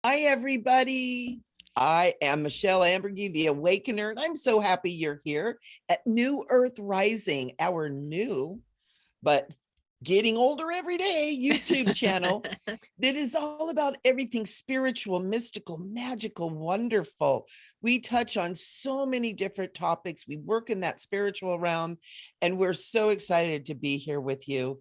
Hi, everybody. I am Michele Ambergy, the Awakener, and I'm so happy you're here at New Earth Rising, our new, but getting older every day YouTube channel that is all about everything spiritual, mystical, magical, wonderful. We touch on so many different topics. We work in that spiritual realm, and we're so excited to be here with you.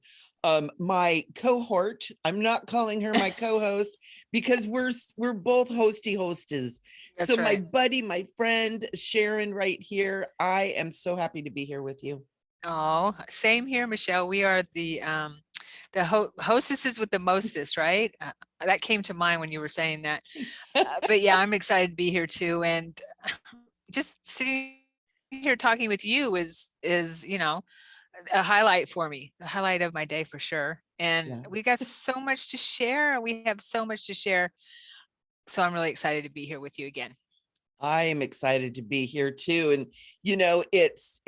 My cohort, I'm not calling her my co-host because we're both hosty hostess. So That's my right. buddy, my friend Sharon right here, I am so happy to be here with you. Oh, same here, Michelle. We are the hostesses with the mostest, right? That came to mind when you were saying that. But yeah, I'm excited to be here too. And just sitting here talking with you is a highlight for me, the highlight of my day for sure. And we Yeah. got so much to share. We have so much to share. So I'm really excited to be here with you again. I am excited to be here too. And it's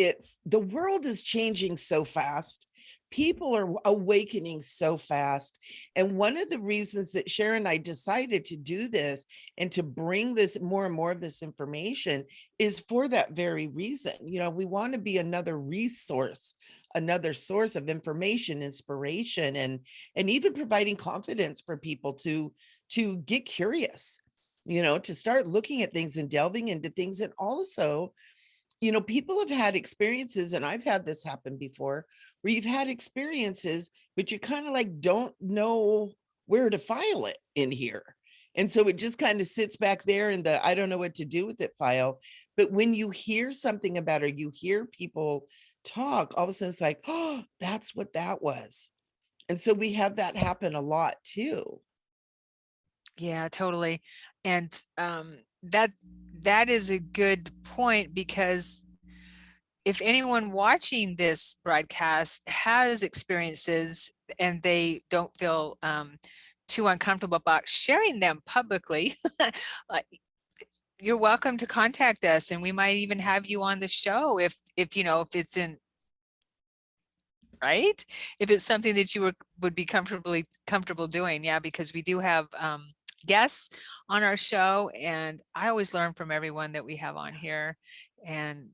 the world is changing so fast. People are awakening so fast. And one of the reasons that Sharon and I decided to do this and to bring this more and more of this information is for that very reason. We want to be another resource, another source of information, inspiration, and even providing confidence for people to get curious, to start looking at things and delving into things. And also, people have had experiences, and I've had this happen before, where you've had experiences, but you kind of like don't know where to file it in here. And so it just kind of sits back there in the I don't know what to do with it file. But when you hear something about it, you hear people talk, all of a sudden it's like, oh, that's what that was. And so we have that happen a lot too. Yeah, totally. And that is a good point because if anyone watching this broadcast has experiences and they don't feel too uncomfortable about sharing them publicly, like, you're welcome to contact us, and we might even have you on the show if it's in right, if it's something that you would be comfortable doing. Yeah, because we do have guests on our show, and I always learn from everyone that we have on here. And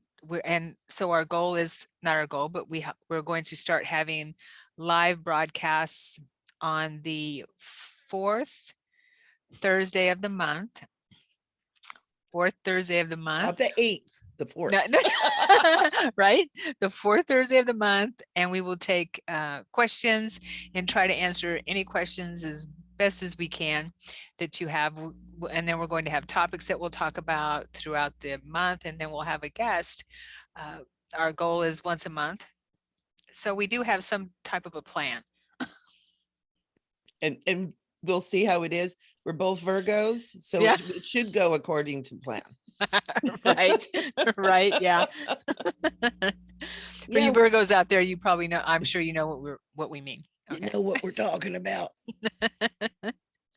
so our goal is not our goal, but we're going to start having live broadcasts on the fourth Thursday of the month. Fourth Thursday of the Not month. the eighth, the No, fourth. no, right? The fourth Thursday of the month, and we will take questions and try to answer any questions as best as we can that you have. And then we're going to have topics that we'll talk about throughout the month, and then we'll have a guest. Uh, our goal is once a month. So we do have some type of a plan. And we'll see how it is. We're both Virgos, so Yeah, it should go according to plan. right, right, yeah. For you Yeah, Virgos out there, you probably know, I'm sure you know what we mean. you Okay. know what we're talking about.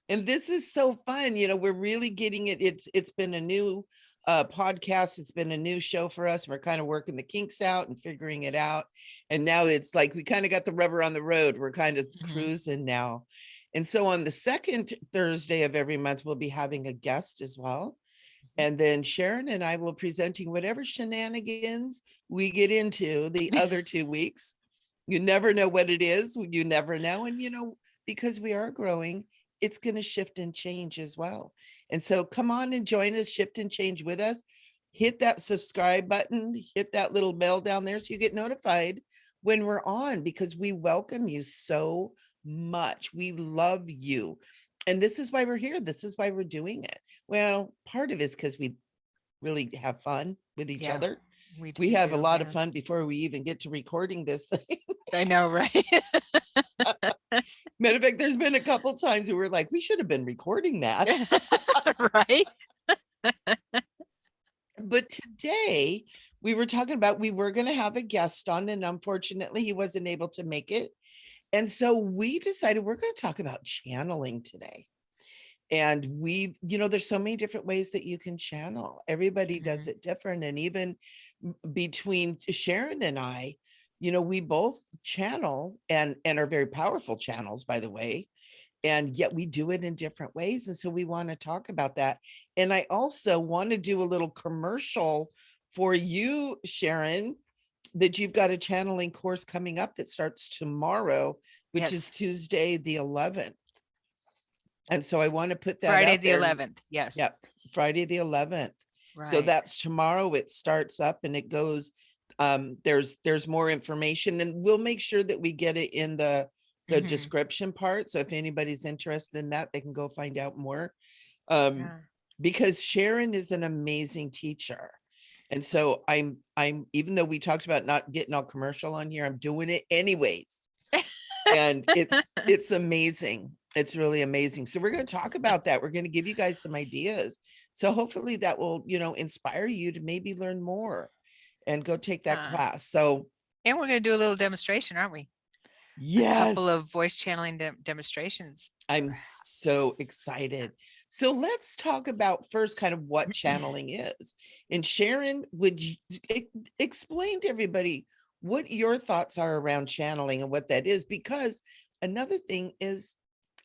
And this is so fun. We're really getting it. It's been a new podcast. It's been a new show for us. We're kind of working the kinks out and figuring it out. And now it's like we kind of got the rubber on the road. We're kind of Mhm. cruising now. And so on the second Thursday of every month, we'll be having a guest as well. And then Sharon and I will presenting whatever shenanigans we get into the other 2 weeks. You never know what it is. You never know. And, because we are growing, it's going to shift and change as well. And so come on and join us, shift and change with us. Hit that subscribe button, hit that little bell down there so you get notified when we're on, because we welcome you so much. We love you. And this is why we're here. This is why we're doing it. Well, part of it is because we really have fun with each Yeah, other. we We we have a do. lot of Yeah, fun before we even get to recording this thing. I know, right? Matter of fact, there's been a couple times where we're like, we should have been recording that. Right? But today we were talking about we were going to have a guest on, and unfortunately, he wasn't able to make it. And so we decided we're going to talk about channeling today. And there's so many different ways that you can channel. Everybody does Mhm. it different. And even between Sharon and I, we both channel and are very powerful channels, by the way. and yet we do it in different ways. And so we want to talk about that. And I also want to do a little commercial for you, Sharon, that you've got a channeling course coming up that starts tomorrow, which is Yes. Tuesday, the 11th. And so I want to put that Friday out the there. 11th. Yes. Yep. Friday the 11th. So Right. that's tomorrow. It starts up and it goes. There's more information, and we'll make sure that we get it in the Mhm. description part. So if anybody's interested in that, they can go find out more. Um, Yeah. because Sharon is an amazing teacher. And so I'm even though we talked about not getting all commercial on here, I'm doing it anyways. And it's amazing. It's really amazing. So we're going to talk about that. We're going to give you guys some ideas. So hopefully that will, inspire you to maybe learn more and go take that class. So, and we're going to do a little demonstration, aren't we? A couple of yes, voice channeling demonstrations. I'm so excited. So let's talk about first kind of what channeling is. And Sharon, would you explain to everybody what your thoughts are around channeling and what that is? Because another thing is,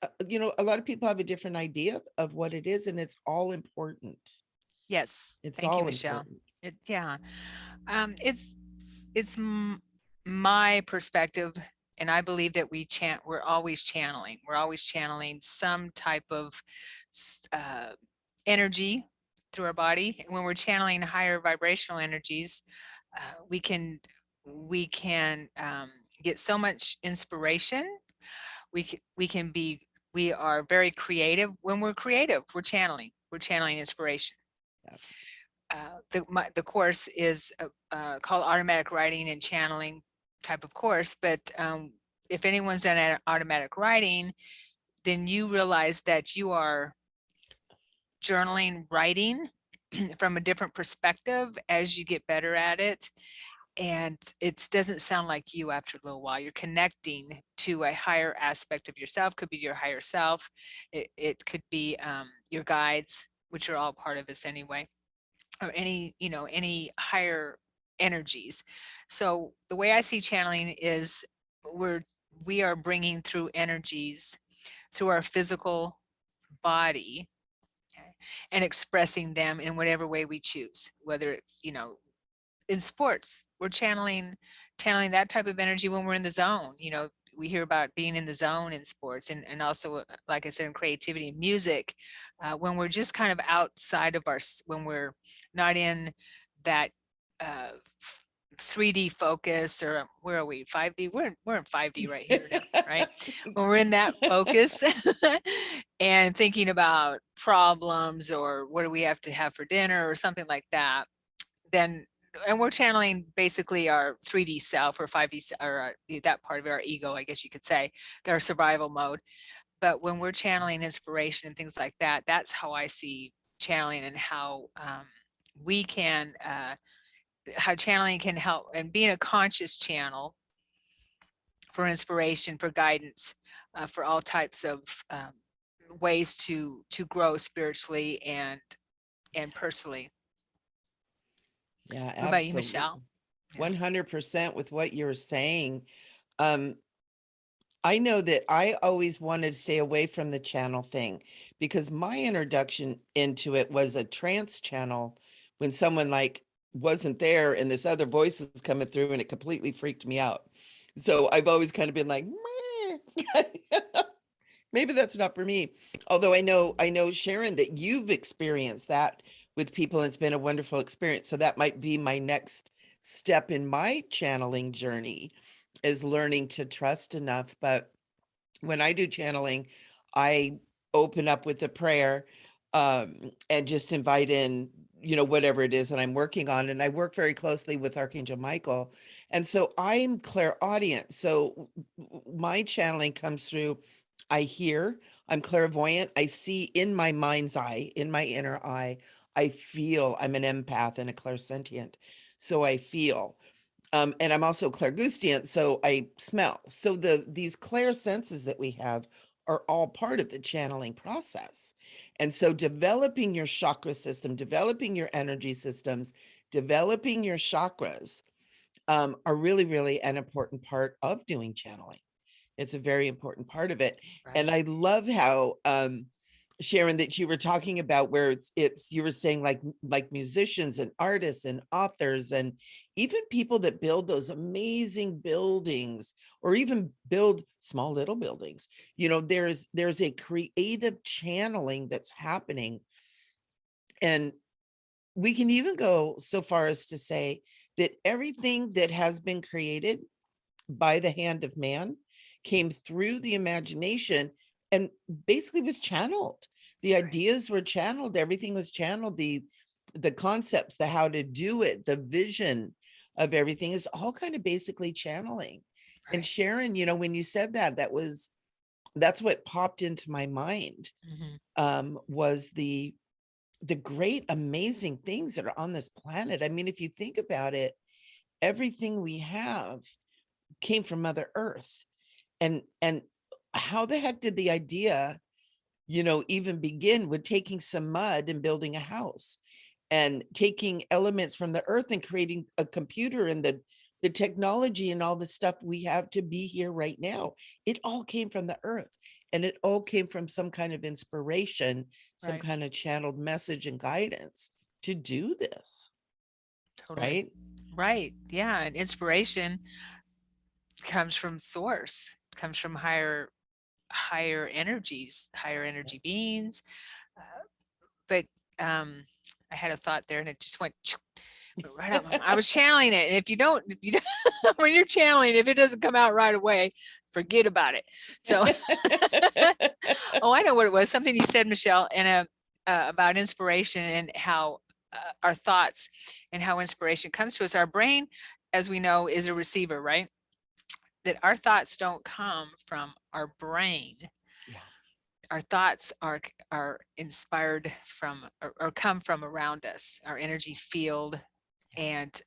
a lot of people have a different idea of what it is, and it's all important. Yes. It's Thank you, all Michele. important. Yeah. It's my perspective, and I believe that we're always channeling. We're always channeling some type of energy through our body. And when we're channeling higher vibrational energies, we can get so much inspiration. We are very creative. When we're creative, we're channeling inspiration. The course is called automatic writing and channeling type of course, but if anyone's done automatic writing, then you realize that you are journaling, writing from a different perspective as you get better at it. And it doesn't sound like you after a little while. You're connecting to a higher aspect of yourself. Could be your higher self. It could be your guides, which are all part of us anyway, or any higher energies. So the way I see channeling is we are bringing through energies through our physical body, okay, and expressing them in whatever way we choose, whether in sports, we're channeling that type of energy when we're in the zone. We hear about being in the zone in sports, and also, like I said, in creativity and music, when we're just kind of outside of when we're not in that 3D focus, or where are we, 5D? We're in 5D right here now, right? When we're in that focus and thinking about problems, or what do we have to have for dinner or something like that, and we're channeling basically our 3D self, or 5D, or that part of our ego, I guess you could say, our survival mode. But when we're channeling inspiration and things like that, that's how I see channeling, and how we can, how channeling can help, and being a conscious channel for inspiration, for guidance, for all types of ways to grow spiritually and personally. Yeah, What about you, Michele? absolutely. 100% with what you're saying. I know that I always wanted to stay away from the channel thing, because my introduction into it was a trance channel when someone like wasn't there and this other voice is coming through, and it completely freaked me out. So I've always kind of been like, "Meh." Maybe that's not for me. Although I know Sharon, that you've experienced that with people, and it's been a wonderful experience. So that might be my next step in my channeling journey, is learning to trust enough. But when I do channeling, I open up with a prayer, and just invite in, whatever it is that I'm working on. And I work very closely with Archangel Michael. And so I'm clairaudient. So my channeling comes through, I hear, I'm clairvoyant, I see in my mind's eye, in my inner eye, I feel. I'm an empath and a clairsentient. So I feel. And I'm also clairgustient, so I smell. So these clair senses that we have are all part of the channeling process. And so developing your chakra system, developing your energy systems, developing your chakras, are really, really an important part of doing channeling. It's a very important part of it. And Right. I love how, Sharon, that you were talking about where it's you were saying like musicians and artists and authors and even people that build those amazing buildings or even build small little buildings. You know, there's a creative channeling that's happening. And we can even go so far as to say that everything that has been created by the hand of man came through the imagination and basically was channeled. The Right. ideas were channeled, everything was channeled, the concepts, the how to do it, the vision of everything is all kind of basically channeling. And Right. Sharon, you know, when you said that, that's what popped into my mind, Mhm. was the great amazing things that are on this planet. I mean, if you think about it, everything we have came from Mother Earth. And how the heck did the idea, you know, even begin with taking some mud and building a house and taking elements from the earth and creating a computer and the technology and all the stuff we have to be here right now? It all came from the earth, and it all came from some kind of inspiration, some Right. kind of channeled message and guidance to do this, Totally. right? Right. Yeah. And inspiration comes from source, comes from higher energies, higher energy beings. Uh, but I had a thought there and it just went right out my mind. I was channeling it. And if you don't, when you're channeling, if it doesn't come out right away, forget about it. So, oh, I know what it was. Something you said, Michele, and about inspiration and how our thoughts and how inspiration comes to us. Our brain, as we know, is a receiver, right? That our thoughts don't come from our brain. Yeah. Our thoughts are inspired from or come from around us, our energy field, and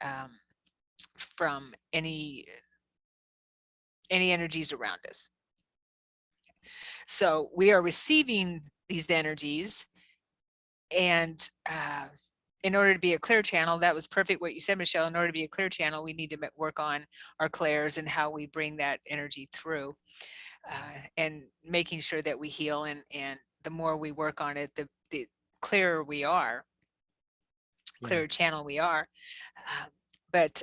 from any energies around us. So we are receiving these energies, and in order to be a clear channel, that was perfect what you said, Michele. In order to be a clear channel, we need to work on our clairs and how we bring that energy through, and making sure that we heal. And the more we work on it, the clearer we are, Yeah. clearer channel we are. But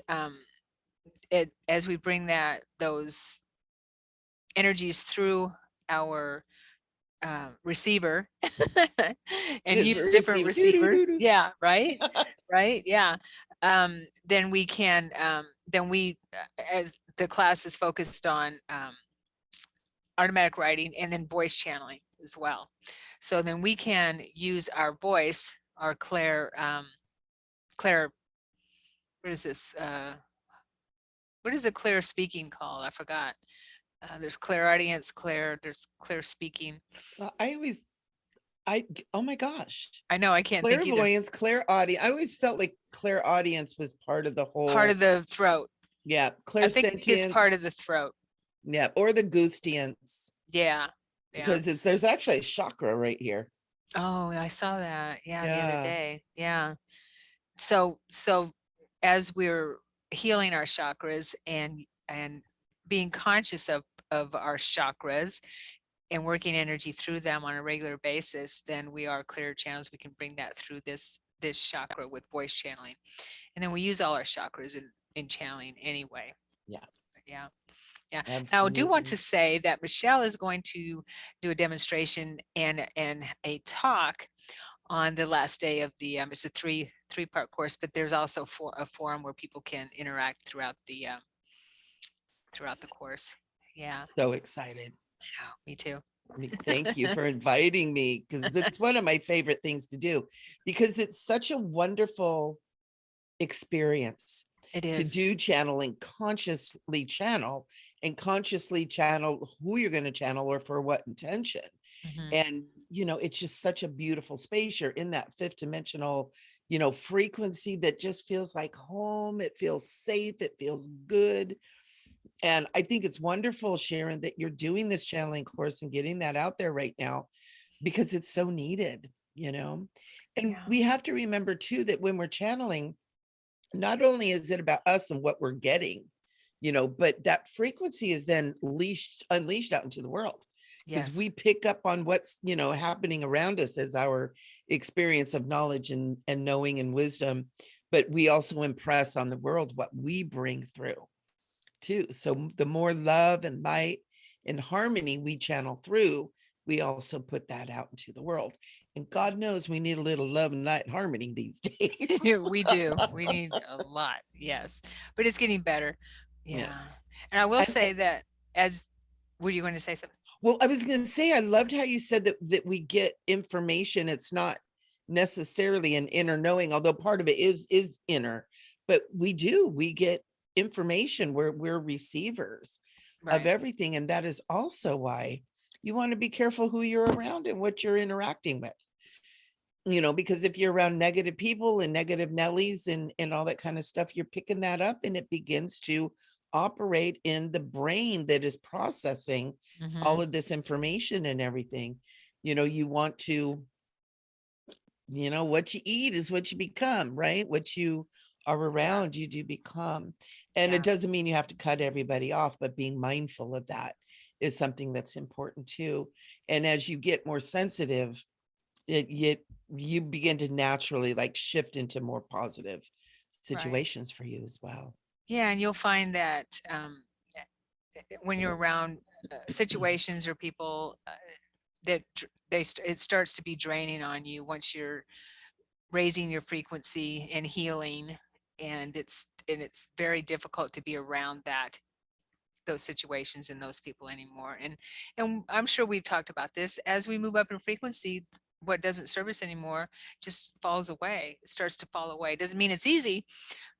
as we bring those energies through our receiver It and is use different receiver. Doo, doo, receivers. doo, doo. Yeah, right. Right. Yeah. Then we can, as the class is focused on automatic writing and then voice channeling as well. So then we can use our voice, our Claire, what is this? What is the Claire speaking called? I forgot. There's clairaudience, there's Claire speaking. I always, oh my gosh, I know, I can't think either. clairvoyance, clairaudience. I always felt like clairaudience was part of the Part whole, of the throat. yeah, I think it's part of clairsentience, the throat. yeah, or the goostience, Yeah. Yeah. because there's actually a chakra right here. Oh, I saw that. Yeah, the other Yeah, day. Yeah. So as we're healing our chakras and being conscious of our chakras and working energy through them on a regular basis, then we are clear channels. We can bring that through this chakra with voice channeling. And then we use all our chakras in channeling anyway. yeah, Yeah. Yeah. Now I do want absolutely. to say that Michele is going to do a demonstration and a talk on the last day of the it's a three-part course, but there's also a forum where people can interact throughout the course. Yeah. So excited. I know, me too. I mean, thank you for inviting me, because it's one of my favorite things to do, because it's such a wonderful experience It to is. do channeling, consciously channel who you're going to channel or for what intention. Mhm. And, you know, it's just such a beautiful space. You're in that fifth dimensional, you know, frequency that just feels like home. It feels safe. It feels good. And I think it's wonderful, Sharon, that you're doing this channeling course and getting that out there right now, because it's so needed, you know. And Yeah. we have to remember too that when we're channeling, not only is it about us and what we're getting, but that frequency is then unleashed out into the world, because Yes. we pick up on what's happening around us as our experience of knowledge and knowing and wisdom, but we also impress on the world what we bring through too. So the more love and light and harmony we channel through, we also put that out into the world. And God knows we need a little love and light and harmony these days. We do. We need a lot. Yes. But it's getting better. Yeah. Yeah. And I will And, say that as were you going to say something? well, I was going to say, I loved how you said that we get information. It's not necessarily an inner knowing, although part of it is inner, but we get information. We're receivers of Right. everything. And that is also why you want to be careful who you're around and what you're interacting with, because if you're around negative people and negative Nellies and all that kind of stuff, you're picking that up and it begins to operate in the brain that is processing all Mhm. of this information and everything. You want to, what you eat is what you become, right? What you are Yeah. around, you do become. And Yeah. it doesn't mean you have to cut everybody off, but being mindful of that is something that's important too. And as you get more sensitive, you begin to naturally like shift into more positive Right. situations for you as well. Yeah, and you'll find that when you're around situations or people that it starts to be draining on you once you're raising your frequency and healing, and it's very difficult to be around those situations and those people anymore. And I'm sure we've talked about this. As we move up in frequency, what doesn't serve us anymore just falls away. It starts to fall away. Doesn't mean it's easy,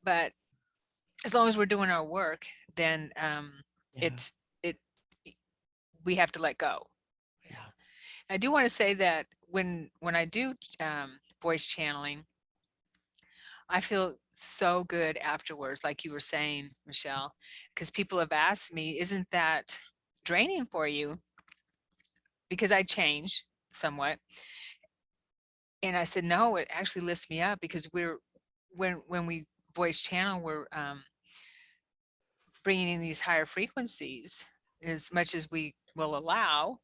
but as long as we're doing our work, then Yeah. it we have to let go. Yeah. I do want to say that when I do voice channeling, I feel so good afterwards, like you were saying, Michele, because people have asked me, isn't that draining for you? Because I change somewhat. And I said, no, it actually lifts me up, because when we voice channel, we're bringing in these higher frequencies as much as we will allow.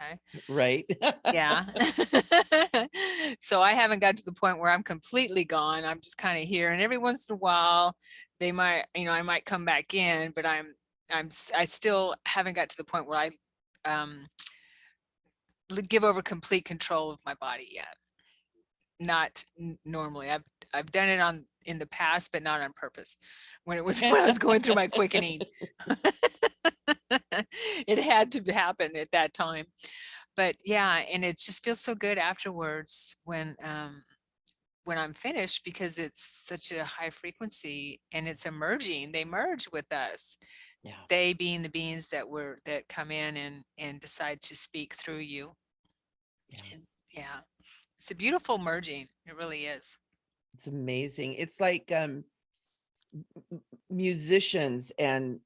Okay. Right. Yeah. So I haven't got to the point where I'm completely gone. I'm just kind of here, and every once in a while they might, I might come back in, but I still haven't got to the point where I give over complete control of my body yet. Not normally. I've done it in the past, but not on purpose. When I was going through my quickening, it had to happen at that time. But yeah, and it just feels so good afterwards when I'm finished, because it's such a high frequency and it's emerging. They merge with us. Yeah. They being the beings that come in and decide to speak through you. Yeah. And yeah, it's a beautiful merging. It really is. It's amazing. It's like musicians and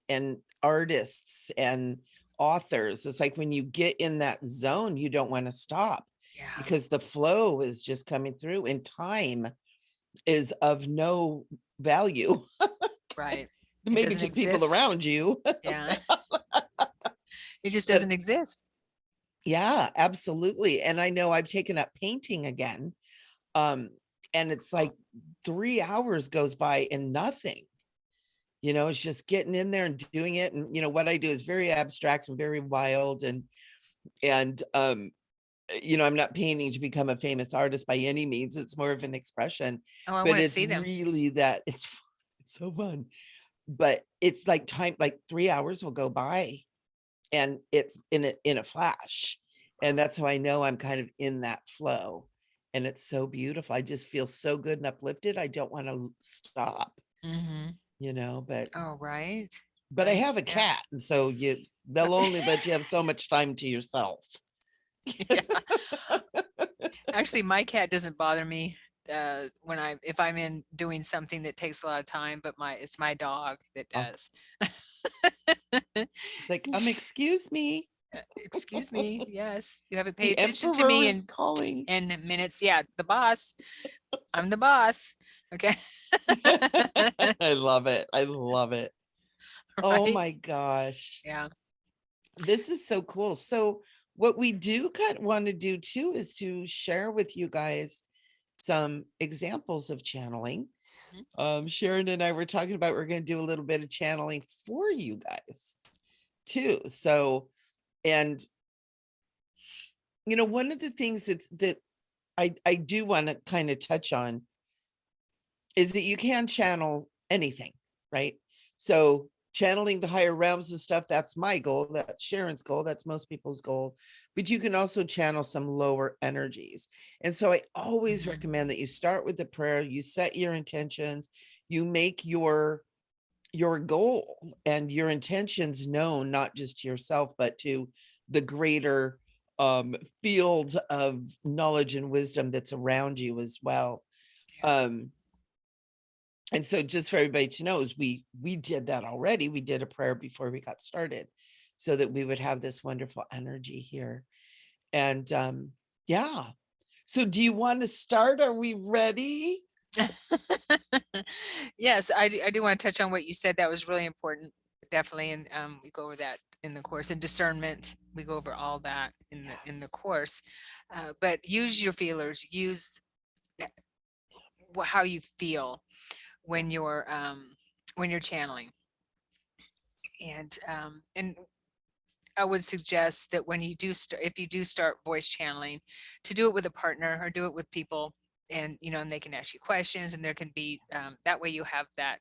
artists and authors. It's like when you get in that zone, you don't want to stop, Yeah. because the flow is just coming through, and time is of no value. Right. Maybe to people around you. Yeah. It just But doesn't exist. yeah, absolutely. And I know I've taken up painting again. Um, and it's like 3 hours goes by and nothing. It's just getting in there and doing it. And what I do is very abstract and very wild. And I'm not painting to become a famous artist by any means. It's more of an expression. Oh, I But want to it's see them. really that it's so fun. But it's like time, like 3 hours will go by and it's in a flash. And that's how I know I'm kind of in that flow. And it's so beautiful. I just feel so good and uplifted. I don't want to stop, Mm-hmm. but Oh, right. I Right. have a Yeah. cat, and so they'll only let you have so much time to yourself. Yeah. Actually, my cat doesn't bother me if I'm in doing something that takes a lot of time, but it's my dog that Oh, does. like, excuse me, Excuse me. Yes, you haven't paid the attention to emperor me is calling. in minutes. Yeah, the boss. I'm the boss. Okay. I love it. I love it. Oh right? my gosh. Yeah. This is so cool. So what we do kind of want to do too is to share with you guys some examples of channeling. Mhm. Sharon and I were talking about we're going to do a little bit of channeling for you guys too. So, and one of the things that I do want to kind of touch on is that you can channel anything, right? So channeling the higher realms and stuff, that's my goal. That's Sharon's goal. That's most people's goal. But you can also channel some lower energies. And so I always Mhm. recommend that you start with the prayer, you set your intentions, you make your goal and your intentions known, not just to yourself, but to the greater field of knowledge and wisdom that's around you as well. Yeah. Um, and so just for everybody to know is we did that already. We did a prayer before we got started so that we would have this wonderful energy here. And yeah. So do you want to start? Are we ready? Yes, I do want to touch on what you said. That was really important, definitely. And we go over that in the course. And discernment, we go over all that in Yeah. the course. But use your feelers, use how you feel Yeah. when you're channeling. And I would suggest that when you do start, if you do start voice channeling, to do it with a partner or do it with people, and and they can ask you questions, and there can be that way you have that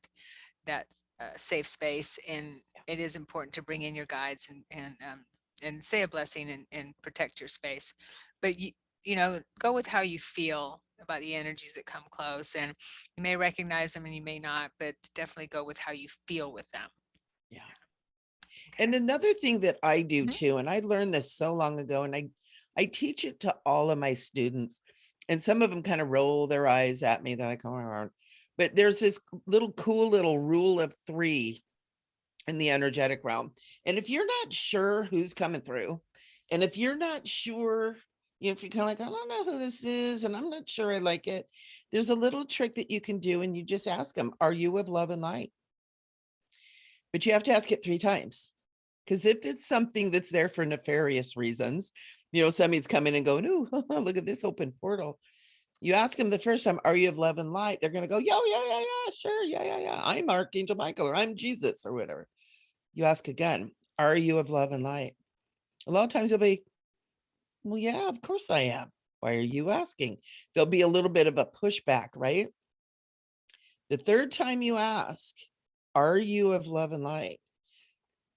safe space. And it is important to bring in your guides and say a blessing and protect your space. But go with how you feel about the energies that come close, and you may recognize them and you may not, but definitely go with how you feel with them. Yeah. And Okay. another thing that I do Mhm. too, and I learned this so long ago, and I teach it to all of my students, and some of them kind of roll their eyes at me. They're like, oh, but there's this little cool little rule of three in the energetic realm. And if you're not sure who's coming through, and if you're not sure, if you're kind of like, I don't know who this is, and I'm not sure I like it, there's a little trick that you can do, and you just ask them, are you of love and light? But you have to ask it 3 times. Because if it's something that's there for nefarious reasons, somebody's coming and going, ooh, look at this open portal. You ask them the first time, are you of love and light? They're going to go, yeah, yeah, yeah, yeah, sure. Yeah, yeah, yeah. I'm Archangel Michael, or I'm Jesus, or whatever. You ask again, are you of love and light? A lot of times they'll be, well, yeah, of course I am. Why are you asking? There'll be a little bit of a pushback, right? The third time you ask, are you of love and light?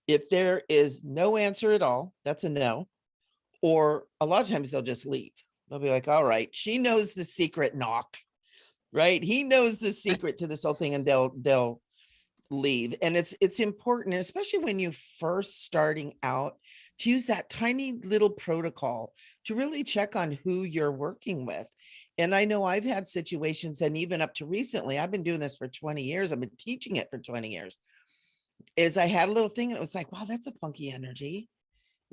If there is no answer at all, that's a no. Or a lot of times they'll just leave. They'll be like, all right, she knows the secret knock, right? He knows the secret to this whole thing, and they'll leave. And it's important, especially when you first starting out, to use that tiny little protocol to really check on who you're working with. And I know I've had situations, and even up to recently, I've been doing this for 20 years. I've been teaching it for 20 years. Is I had a little thing and it was like, wow, that's a funky energy.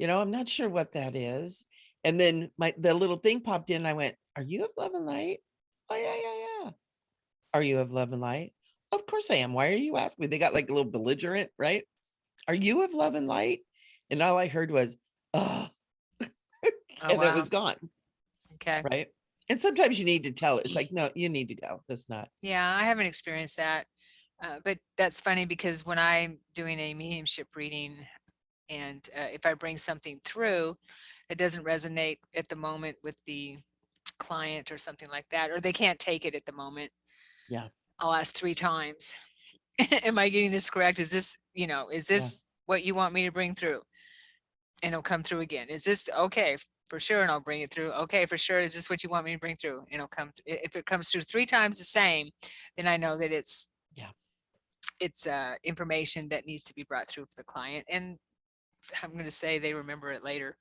I'm not sure what that is. And then the little thing popped in. And I went, are you of love and light? Oh, yeah, yeah, yeah. Are you of love and light? Of course I am. Why are you asking me? They got like a little belligerent, right? Are you of love and light? And all I heard was, oh, Oh, and it wow. was gone, Okay. right? And sometimes you need to tell it. It's like, no, you need to go. That's not. Yeah, I haven't experienced that. But that's funny because when I'm doing a mediumship reading, and if I bring something through that doesn't resonate at the moment with the client or something like that, or they can't take it at the moment, Yeah, I'll ask 3 times. Am I getting this correct? Is this, is yeah, this what you want me to bring through? And it'll come through again. Is this okay? For sure. And I'll bring it through. Okay, for sure. Is this what you want me to bring through? And it'll come. If it comes through 3 times the same, then I know that yeah. it's information that needs to be brought through for the client. And I'm going to say they remember it later.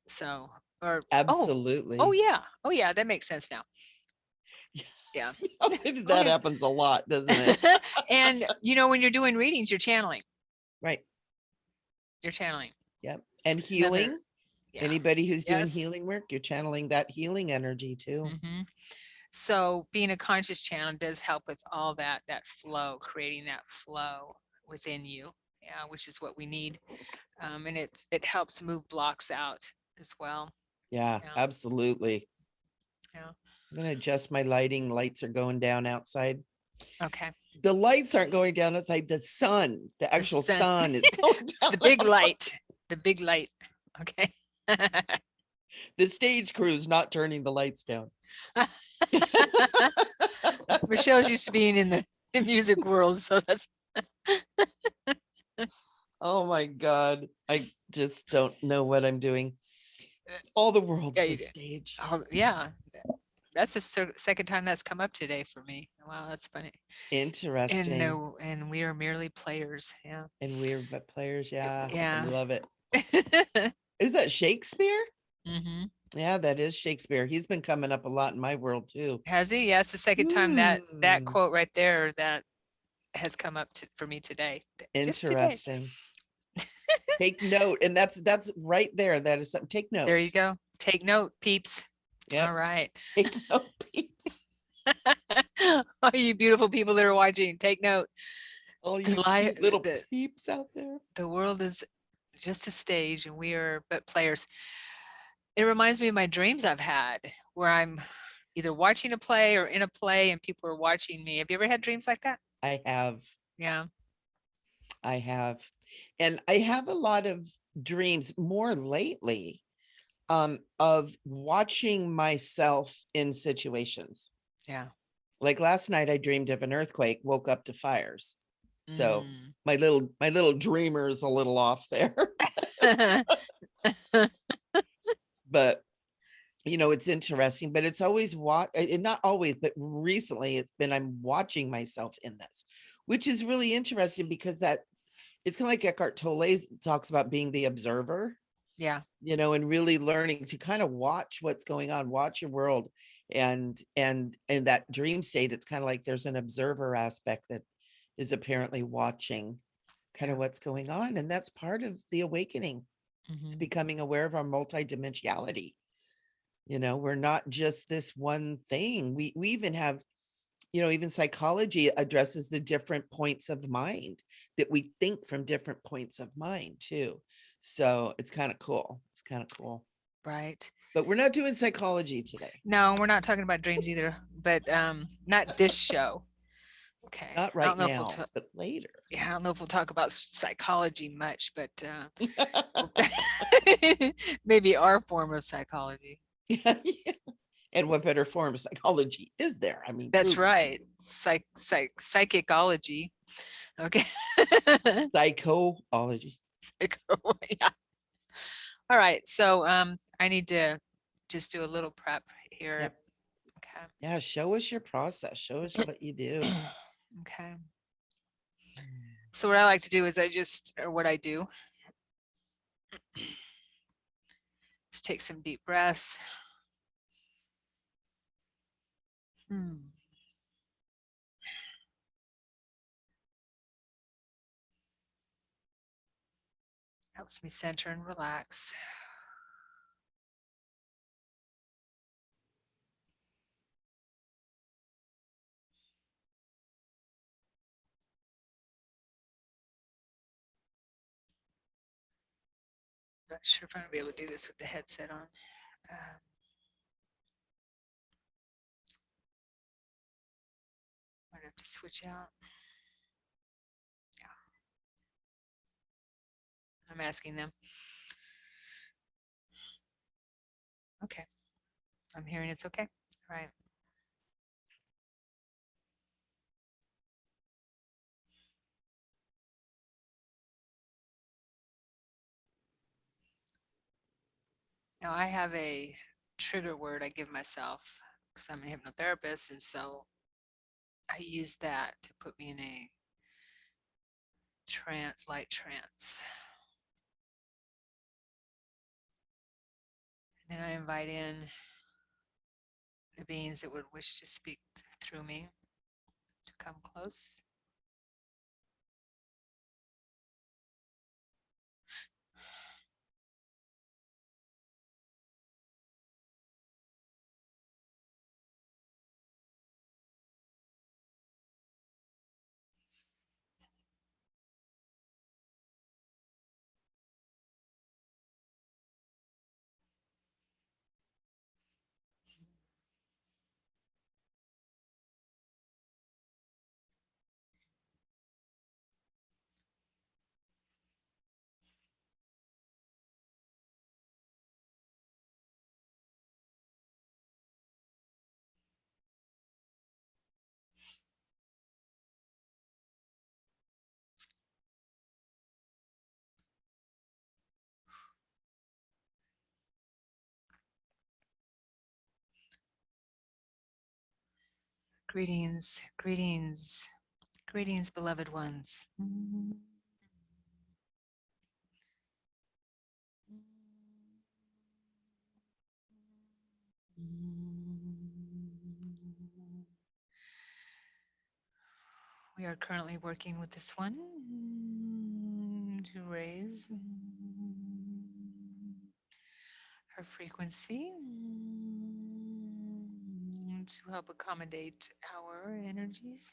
So, or, oh Absolutely. yeah. Oh yeah. That makes sense now. Yeah. That Okay. happens a lot, doesn't it? And when you're doing readings, you're channeling. Right. You're channeling. Yep. And It's another, healing. yeah. Anybody who's doing Yes. healing work, you're channeling that healing energy too. Hmm. So being a conscious channel does help with all that flow, creating that flow within you. Yeah, which is what we need. And it helps move blocks out as well. Yeah, Yeah. absolutely. Yeah. I'm going to adjust my lighting. Lights are going down outside. Okay. The lights aren't going down outside. The sun, the The actual sun, sun is going down. the big outside. light, the big light. Okay. The stage crew's not turning the lights down. Michelle's used to being in the music world, so that's Oh my God. I just don't know what I'm doing. All the world's yeah, the you do. stage. Oh, yeah. That's the second time that's come up today for me. Wow, that's funny. Interesting. And we are merely players. Yeah. And we're but players. Yeah, I Yeah. love it. Is that Shakespeare? Mm-hmm. Yeah, that is Shakespeare. He's been coming up a lot in my world too. Has he? Yeah, it's the second time that Hmm. quote right there that has come up for me today. Just today. Interesting. Take note. And that's right there. That is something. Take note. There you go. Take note, peeps. Yep. All right. Take note, peeps. All you beautiful people that are watching, take note. All The you life, cute little peeps out there. the world is just a stage and we are but players. It reminds me of my dreams I've had where I'm either watching a play or in a play and people are watching me. Have you ever had dreams like that? I have. Yeah. I have. And I have a lot of dreams more lately of watching myself in situations. Yeah. Like last night I dreamed of an earthquake, woke up to fires. So Mm. my little dreamer is a little off there. But it's interesting, but it's always not always, but recently it's been I'm watching myself in this, which is really interesting because that it's kind of like Eckhart Tolle talks about being the observer, Yeah. and really learning to kind of watch what's going on, watch your world. And in that dream state, it's kind of like there's an observer aspect that is apparently watching kind of Yeah. what's going on. And that's part of the awakening. It's Mhm. becoming aware of our multidimensionality. We're not just this one thing. We even have, even psychology addresses the different points of mind that we think from different points of mind too. So it's kind of cool. It's kind of cool. Right. But we're not doing psychology today. No, we're not talking about dreams either, but not this show. Okay. Not I right don't know if we'll now, talk. but later. Yeah, I don't know if we'll talk about psychology much, but maybe our form of psychology. Yeah. And what better form of psychology is there? I mean, That's truly. right. Psychology. Okay. Psychology. Yeah. All right. So I need to just do a little prep here. Yep. Okay. Yeah. Show us your process. Show us what you do. Okay. So what I like to do is or what I do, just take some deep breaths. Helps me center and relax. Not sure if I'm gonna be able to do this with the headset on. Might have to switch out. Yeah. I'm asking them. Okay. I'm hearing it's okay. All right. Now I have a trigger word I give myself because I'm a hypnotherapist, and so I use that to put me in a light trance. And then I invite in the beings that would wish to speak through me to come close. Greetings, greetings, greetings, beloved ones. We are currently working with this one to raise her frequency to help accommodate our energies.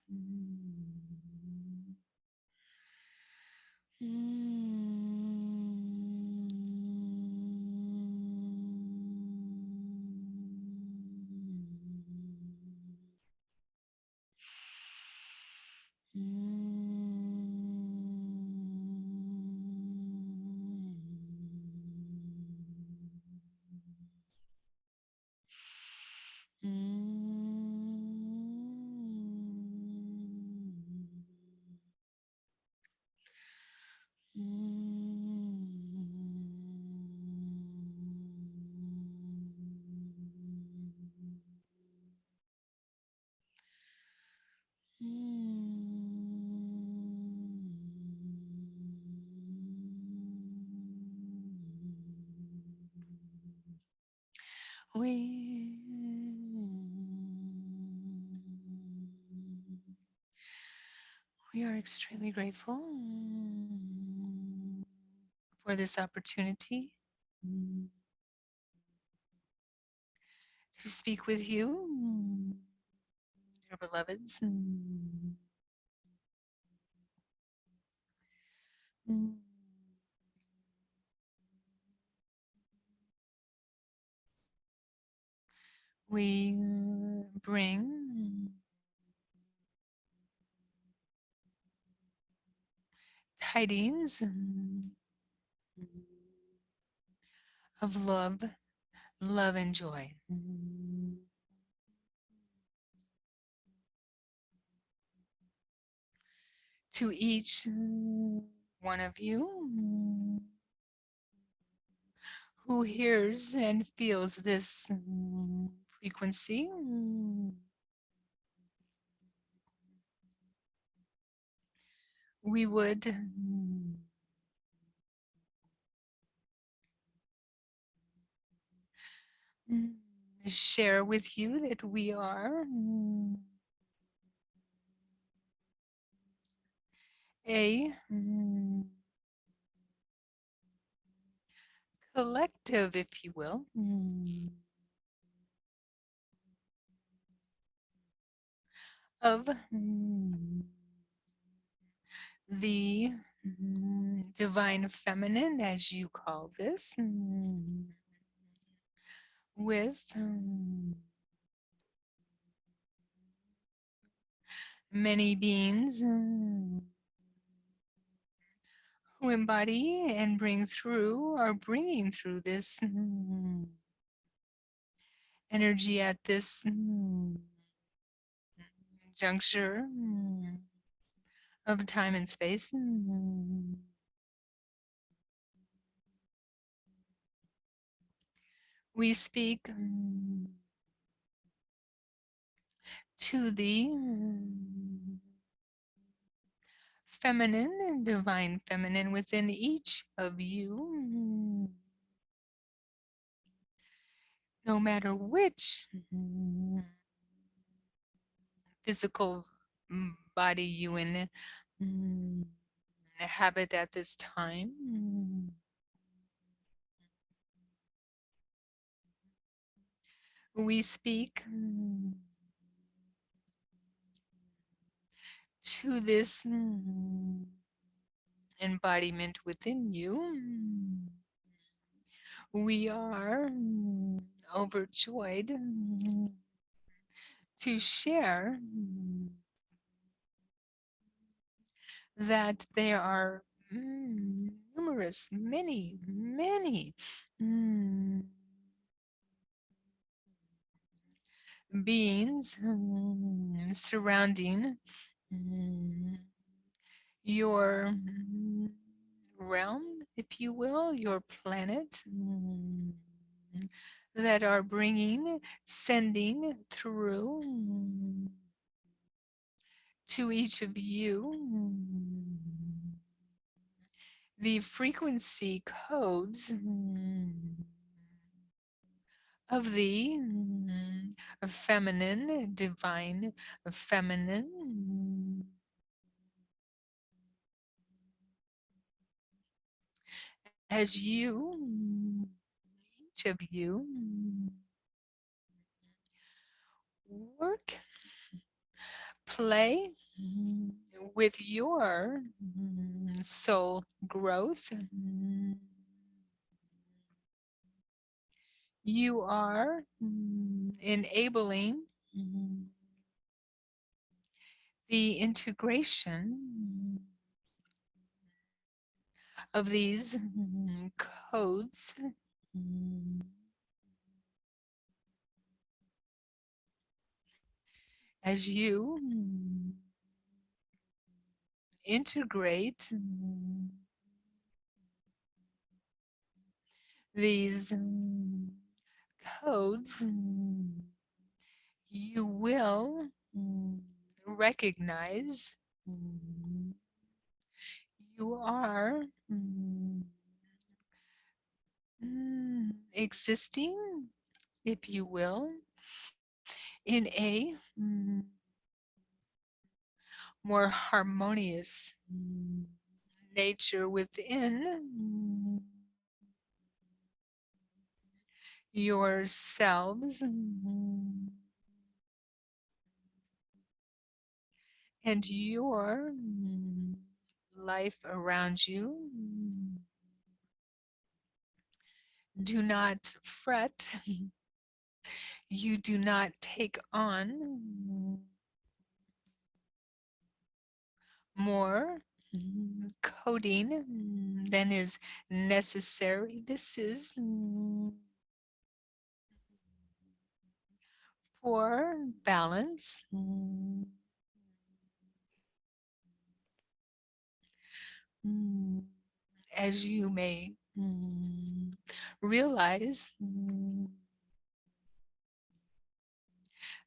We are extremely grateful for this opportunity to speak with you, dear beloveds. We bring tidings of love, love and joy. To each one of you who hears and feels this frequency, we would share with you that we are a collective, if you will, of the divine feminine, as you call this, with many beings who embody and bring through, are bringing through this energy at this juncture of time and space. We speak to the feminine and divine feminine within each of you, no matter which physical body you inhabit at this time. We speak to this embodiment within you. We are overjoyed to share that there are numerous, many beings surrounding your realm, if you will, your planet, that are bringing, sending through to each of you the frequency codes of the feminine, divine feminine, as you, each of you, work, play with your soul growth. You are enabling the integration of these codes as you integrate these codes, you will recognize you are existing, if you will, in a more harmonious nature within yourselves and your life around you. Do not fret. You do not take on more coding than is necessary. This is for balance. As you may realize,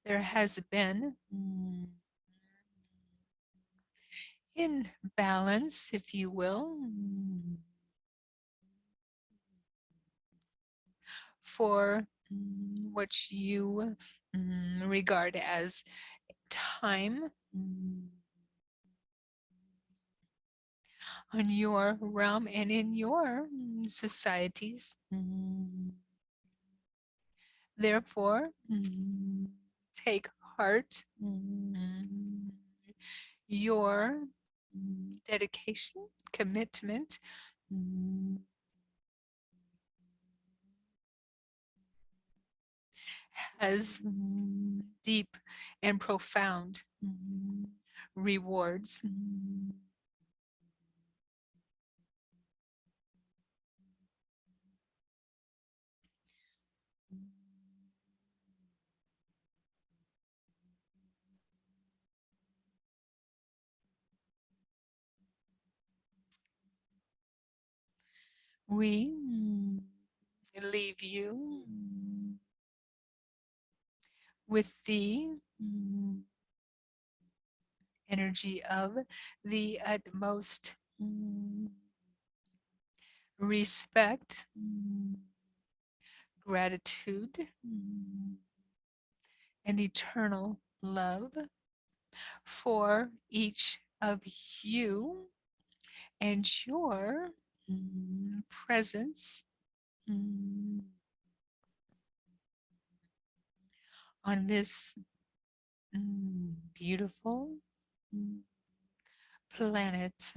there has been imbalance, if you will, for what you regard as time on your realm and in your societies. Therefore, take heart your dedication, commitment, has deep and profound rewards. We leave you with the energy of the utmost respect, gratitude, and eternal love for each of you and your presence on this beautiful planet.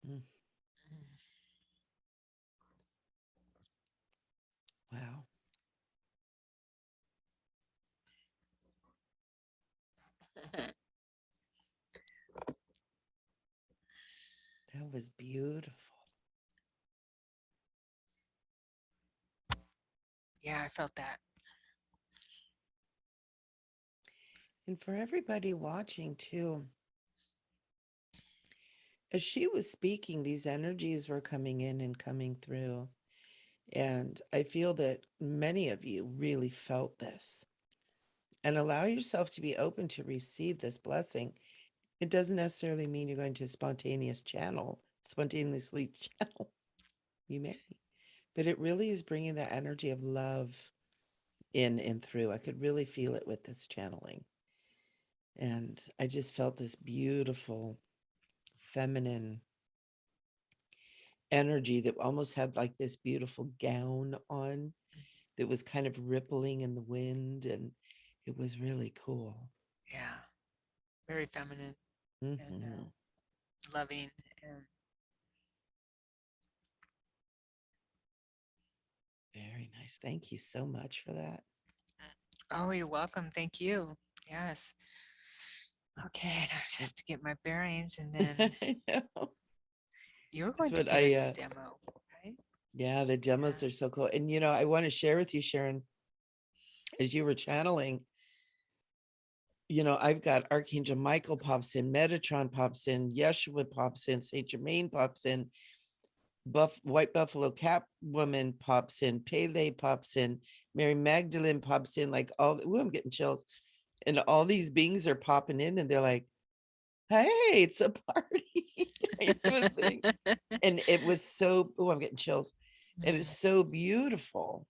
Mm. Wow. That was beautiful. Yeah, I felt that. And for everybody watching too, as she was speaking, these energies were coming in and coming through. And I feel that many of you really felt this. And allow yourself to be open to receive this blessing. It doesn't necessarily mean you're going to spontaneously channel. You may, but it really is bringing that energy of love in and through. I could really feel it with this channeling. And I just felt this beautiful feminine energy that almost had like this beautiful gown on that was kind of rippling in the wind. And it was really cool. Yeah, very feminine and Mm-hmm. loving. And Very nice. Thank you so much for that. oh, you're welcome. Thank you. Yes. Okay, I just have to get my bearings, and then I know. you're That's going to what give us a demo, right? yeah, the demos Yeah. are so cool. And, I want to share with you, Sharon, as you were channeling, I've got Archangel Michael pops in, Metatron pops in, Yeshua pops in, Saint Germain pops in, White Buffalo Cap Woman pops in, Pele pops in, Mary Magdalene pops in, like I'm getting chills. And all these beings are popping in and they're like, hey, it's a party. And it was so, I'm getting chills. It is so beautiful,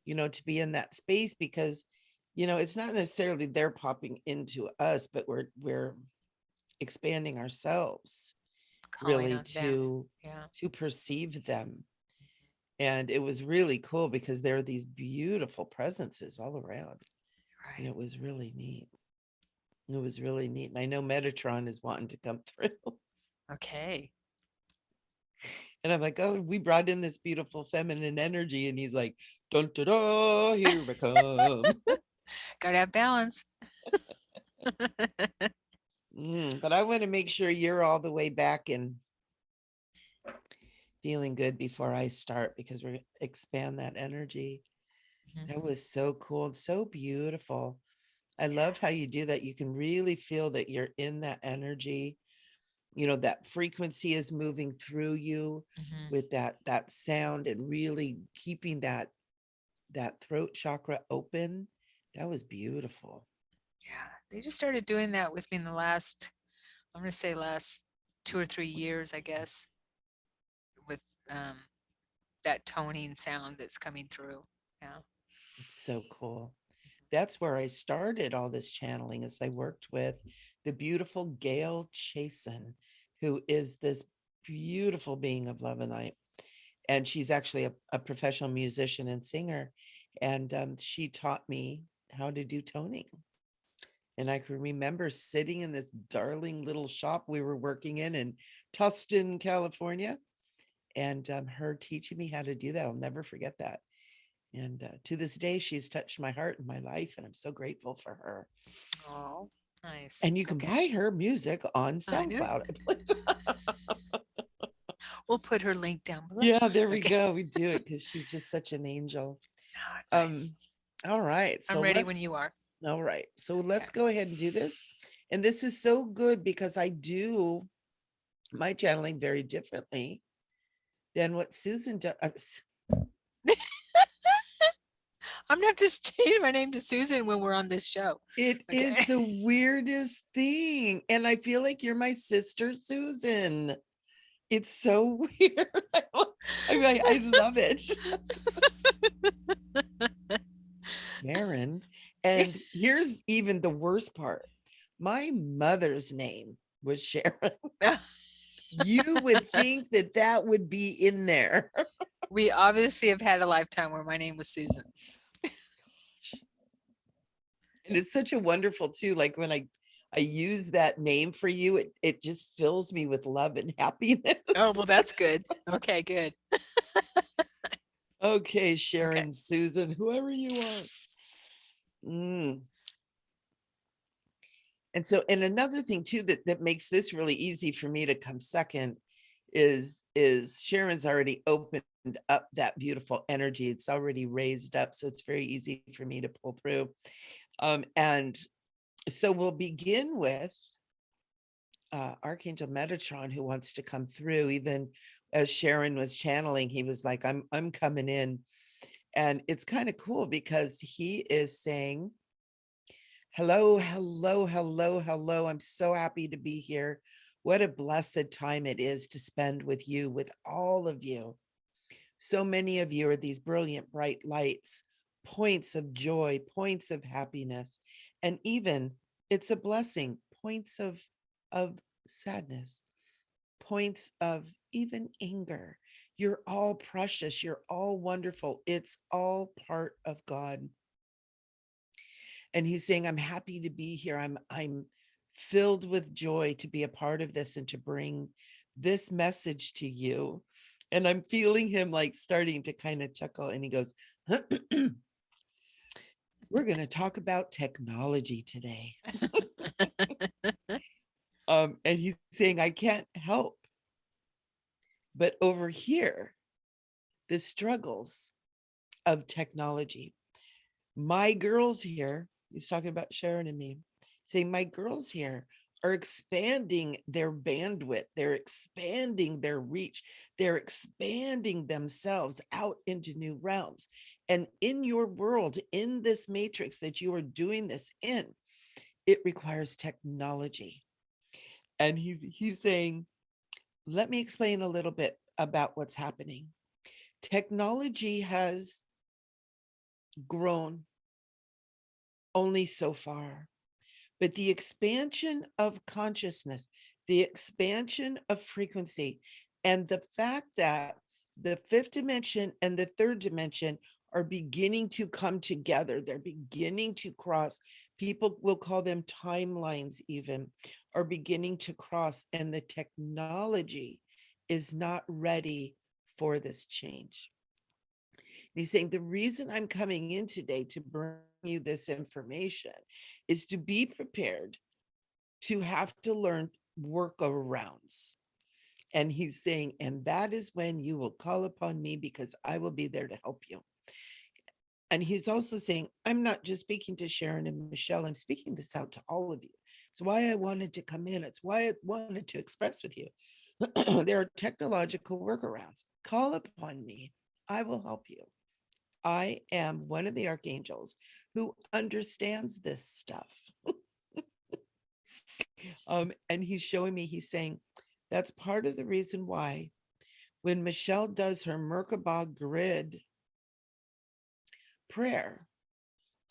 to be in that space because, it's not necessarily they're popping into us, but we're expanding ourselves Calling really on them. to Yeah. perceive them. And it was really cool because there are these beautiful presences all around. And Right. it was really neat. It was really neat. And I know Metatron is wanting to come through. Okay. And I'm like, oh, we brought in this beautiful feminine energy. And he's like, dun da da, here we come. Gotta have balance. But I want to make sure you're all the way back and feeling good before I start because we're going to expand that energy. That was so cool and so beautiful. I love how you do that. You can really feel that you're in that energy. That frequency is moving through you with that sound and really keeping that throat chakra open. That was beautiful. Yeah. They just started doing that with me in the last, I'm going to say last 2 or 3 years, I guess, with um, that toning sound that's coming through. Yeah. It's so cool. That's where I started all this channeling as I worked with the beautiful Gail Chasen, who is this beautiful being of love and light. And she's actually a professional musician and singer. And she taught me how to do toning. And I can remember sitting in this darling little shop we were working in Tustin, California, and her teaching me how to do that. I'll never forget that. And to this day, she's touched my heart and my life, and I'm so grateful for her. Oh, nice. And you can Okay. buy her music on I know. SoundCloud. We'll put her link down below. Yeah, there we Okay. go. We do it because she's just such an angel. Oh, nice. Um, all right. I'm So ready when you are. let's go ahead and do this. And this is so good because I do my channeling very differently than what Susan does. I'm gonna have to change my name to Susan when we're on this show. It is Okay. the weirdest thing. And I feel like you're my sister, Susan. It's so weird. I love it. Sharon. And here's even the worst part. My mother's name was Sharon. You would think that would be in there. We obviously have had a lifetime where my name was Susan. And it's such a wonderful too. Like when I I use that name for you. It just fills me with love and happiness. Oh, well, that's good. Okay, good. Okay, Okay. Sharon, Susan, whoever you are. Mm. And so, and another thing too that makes this really easy for me to come second is Sharon's already opened up that beautiful energy. It's already raised up, so it's very easy for me to pull through. And so we'll begin with Archangel Metatron, who wants to come through. Even as Sharon was channeling, he was like, I'm coming in. And it's kind of cool because he is saying, hello, hello, hello, hello. I'm so happy to be here. What a blessed time it is to spend with you, with all of you. So many of you are these brilliant, bright lights, points of joy, points of happiness, and even it's a blessing, points of sadness, points of even anger. You're all precious. You're all wonderful. It's all part of God. And he's saying, I'm happy to be here. I'm filled with joy to be a part of this and to bring this message to you. And I'm feeling him like starting to kind of chuckle. And he goes, we're going to talk about technology today. And he's saying, I can't help but overhear the struggles of technology. My girls here, he's talking about Sharon and me, saying, my girls here are expanding their bandwidth, they're expanding their reach, they're expanding themselves out into new realms. And in your world, in this matrix that you are doing this in, it requires technology. And he's saying, let me explain a little bit about what's happening. Technology has grown only so far, but the expansion of consciousness, the expansion of frequency, and the fact that the fifth dimension and the third dimension are beginning to come together, they're beginning to cross. People will call them timelines, even, are beginning to cross, and the technology is not ready for this change. And he's saying, the reason I'm coming in today to bring you this information is to be prepared to have to learn workarounds. And he's saying, and that is when you will call upon me because I will be there to help you. And he's also saying, I'm not just speaking to Sharon and Michelle, I'm speaking this out to all of you. It's why I wanted to come in. It's why I wanted to express with you. There are technological workarounds. Call upon me. I will help you. I am one of the archangels who understands this stuff. And he's showing me, he's saying, that's part of the reason why when Michelle does her Merkabah grid prayer,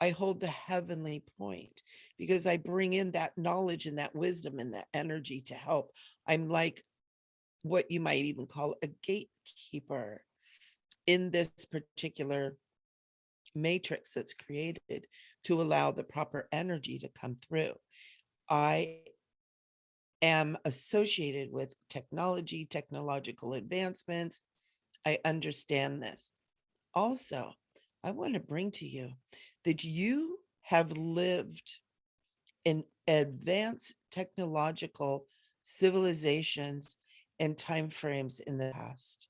I hold the heavenly point because I bring in that knowledge and that wisdom and that energy to help. I'm like what you might even call a gatekeeper in this particular matrix that's created to allow the proper energy to come through. I am associated with technology, technological advancements. I understand this. Also, I want to bring to you that you have lived in advanced technological civilizations and timeframes in the past.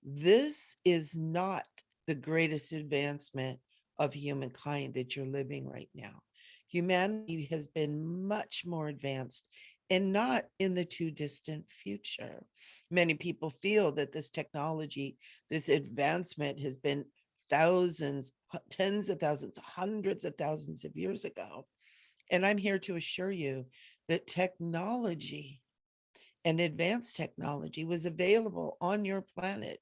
This is not the greatest advancement of humankind that you're living right now. Humanity has been much more advanced and not in the too distant future. Many people feel that this technology, this advancement has been thousands, tens of thousands, hundreds of thousands of years ago. And I'm here to assure you that technology and advanced technology was available on your planet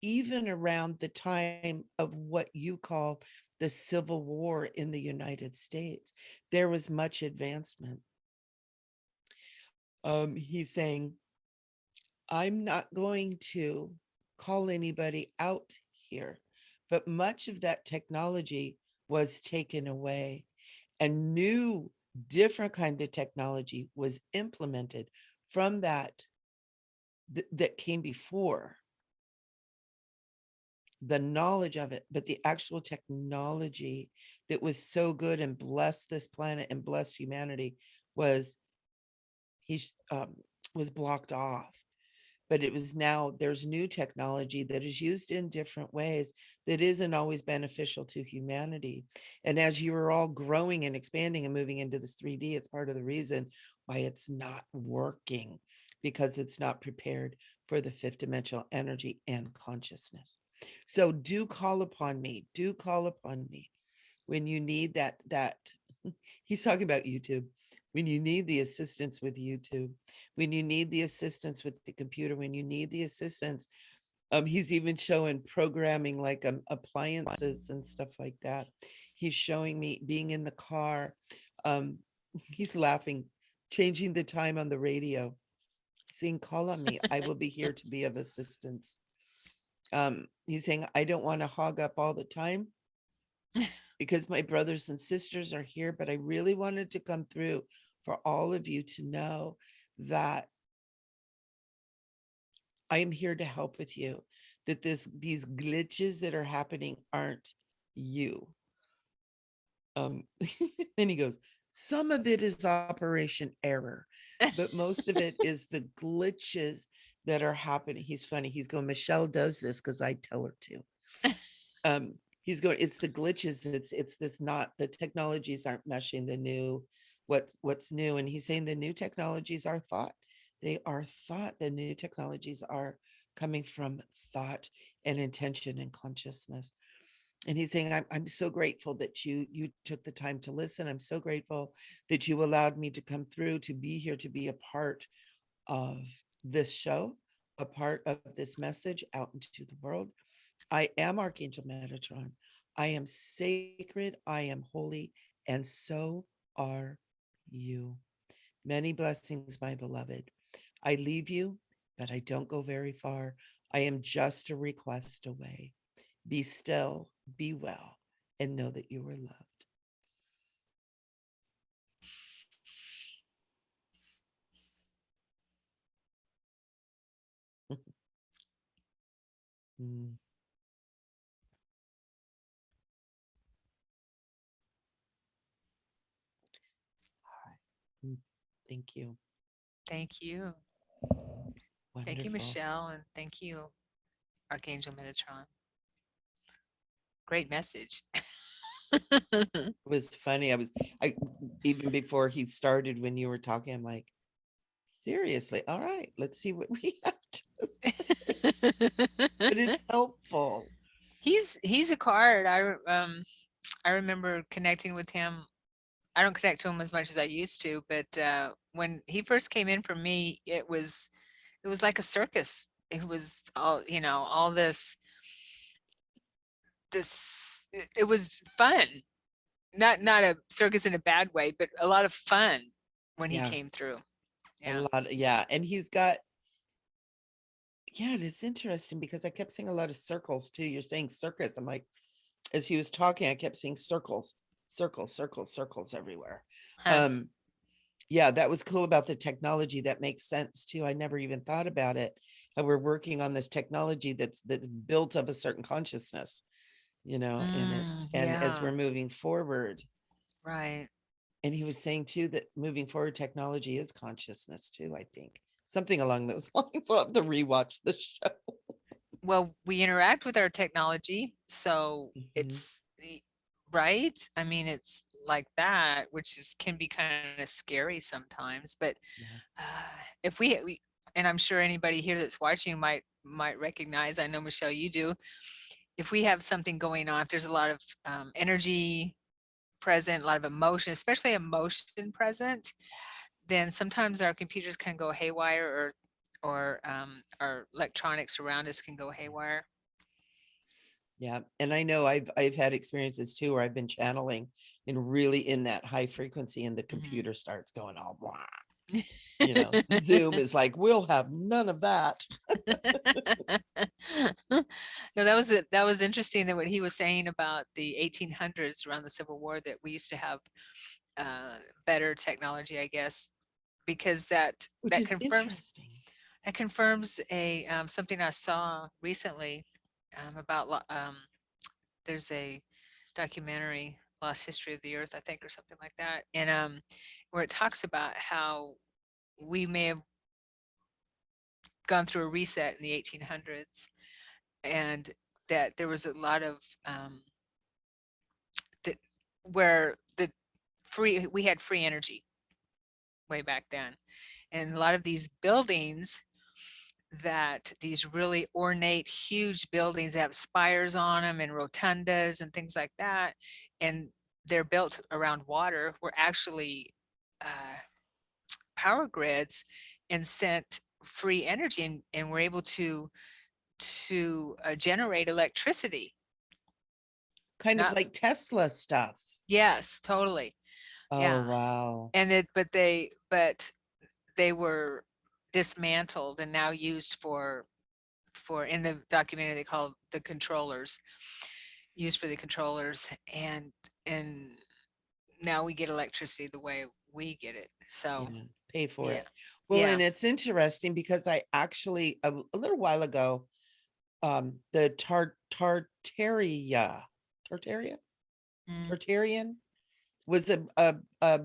even around the time of what you call the Civil War in the United States. There was much advancement. He's saying, I'm not going to call anybody out here, but much of that technology was taken away and new different kind of technology was implemented from that came before, the knowledge of it, but the actual technology that was so good and blessed this planet and blessed humanity was he was blocked off. But it was now there's new technology that is used in different ways that isn't always beneficial to humanity. And as you are all growing and expanding and moving into this 3D, it's part of the reason why it's not working, because it's not prepared for the fifth dimensional energy and consciousness. So do call upon me. Do call upon me when you need that. He's talking about YouTube. When you need the assistance with YouTube, when you need the assistance with the computer, when you need the assistance, he's even showing programming like appliances and stuff like that. He's showing me being in the car. Um, he's laughing, changing the time on the radio, saying, "Call on me. I will be here to be of assistance." He's saying, "I don't want to hog up all the time because my brothers and sisters are here, but I really wanted to come through for all of you to know that I am here to help with you, that these glitches that are happening aren't you." Then he goes, "Some of it is operation error, but most of it is the glitches that are happening." He's funny. He's going, "Michele does this because I tell her to." He's going, "It's the glitches. It's this, not the technologies aren't meshing the new, what's new." And he's saying the new technologies are thought. They are thought. The new technologies are coming from thought and intention and consciousness. And he's saying, I'm so grateful that you took the time to listen. I'm so grateful that you allowed me to come through, to be here, to be a part of this show, a part of this message out into the world. I am Archangel Metatron. I am sacred. I am holy. And so are you. Many blessings, my beloved. I leave you, but I don't go very far. I am just a request away. Be still, be well, and know that you are loved. Mm. All right. Thank you. Thank you. Thank you, Wonderful. Michele, and thank you, Archangel Metatron. Great message. It was funny. I even before he started, when you were talking, I'm like, seriously, all right, let's see what we have to say. But it's helpful. He's a card. I remember connecting with him. I don't connect to him as much as I used to, but when he first came in for me, it was like a circus. It was all, all it was fun. Not a circus in a bad way, but a lot of fun when he Yeah, came through. a Yeah. lot. Yeah, and he's got. Yeah, it's interesting because I kept seeing a lot of circles too. You're saying circus. I'm like, as he was talking, I kept seeing circles, circles, circles, circles everywhere. Huh. Um, yeah, that was cool about the technology. That makes sense too. I never even thought about it. How we're working on this technology that's built of a certain consciousness, and and as Yeah. we're moving forward. Right. And he was saying too that moving forward, technology is consciousness too, I think. Something along those lines. I'll have to rewatch the show. Well, we interact with our technology, so Mhm. it's right. I mean, it's like that, which can be kind of scary sometimes. But Yeah. uh, if and I'm sure anybody here that's watching might recognize. I know, Michele, you do. If we have something going on, if there's a lot of energy present, a lot of emotion, especially emotion present, then sometimes our computers can go haywire, or our electronics around us can go haywire. Yeah. And I know I've had experiences too where I've been channeling and really in that high frequency and the Mhm. computer starts going all blah. Zoom is like, we'll have none of that. No, that was interesting that what he was saying about the 1800s around the Civil War, that we used to have better technology, I guess, because which is interesting. that confirms a something I saw recently about there's a documentary, Lost History of the Earth, I think, or something like that, and where it talks about how we may have gone through a reset in the 1800s, and that there was a lot of that where the we had free energy way back then, and a lot of these buildings, that these really ornate, huge buildings that have spires on them and rotundas and things like that, and they're built around water, were actually power grids and sent free energy, and were able to generate electricity. Kind of Not, like Tesla stuff. yes, totally. Oh, Yeah. wow. And but they were dismantled and now used for in the documentary they called the controllers, used for the controllers, and now we get electricity the way we get it. So Yeah, pay for yeah, it. Well, yeah. and it's interesting because I actually a little while ago, the Tartaria, Mm. Tartarian was a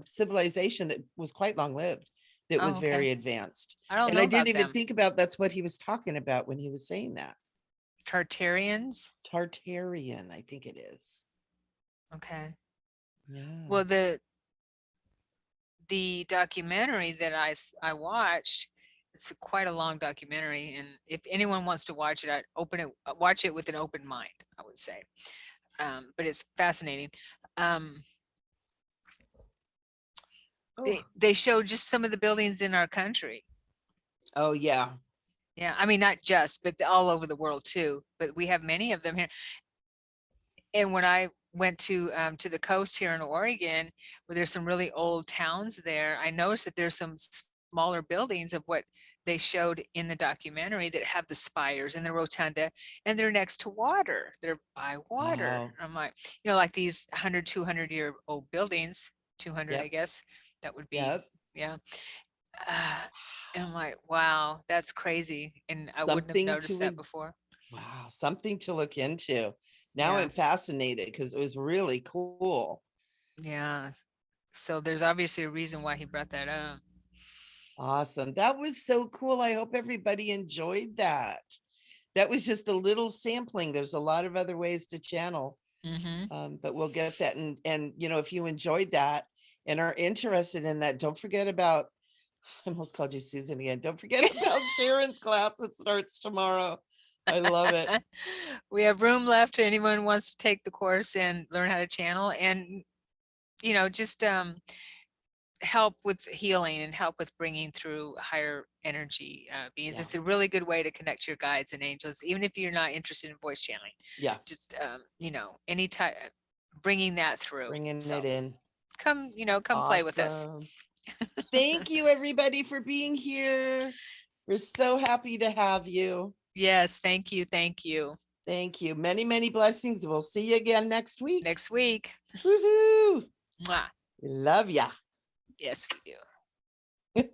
civilization that was quite long lived, that was Oh, okay. very advanced. I don't And know I didn't about even them. think about that's what he was talking about when he was saying that. Tartarians. Tartarian, I think it is. Okay. Yeah. Well, the documentary that I watched, it's quite a long documentary, and if anyone wants to watch it, I'd watch it with an open mind, I would say. But it's fascinating. They showed just some of the buildings in our country. Oh, yeah. Yeah, I mean, not just, but all over the world too. But we have many of them here. And when I went to the coast here in Oregon, where there's some really old towns there, I noticed that there's some smaller buildings of what they showed in the documentary that have the spires and the rotunda, and they're next to water. They're by water. Wow. I'm like, like these 100, 200-year old buildings, 200, I Yep. guess, that would be, Yep. yeah. And I'm like, wow, that's crazy. And I wouldn't have Something noticed to that before. wow, something to look into. Now Yeah. I'm fascinated because it was really cool. Yeah. So there's obviously a reason why he brought that up. Awesome. That was so cool. I hope everybody enjoyed that. That was just a little sampling. There's a lot of other ways to channel. But we'll get that. And if you enjoyed that and are interested in that, don't forget about, I almost called you Susan again. Don't forget about Sharon's class that starts tomorrow. I love it. We have room left to anyone who wants to take the course and learn how to channel, and just help with healing and help with bringing through higher energy beings. Yeah. It's a really good way to connect your guides and angels, even if you're not interested in voice channeling. Yeah. Just any type, bringing that through. Bringing So it in. come play with us. Awesome. Thank you, everybody, for being here. We're so happy to have you. Yes, thank you. Thank you. Thank you. Many, many blessings. We'll see you again next week. Next week. Woohoo! Mwah. Love ya. Yes, we do.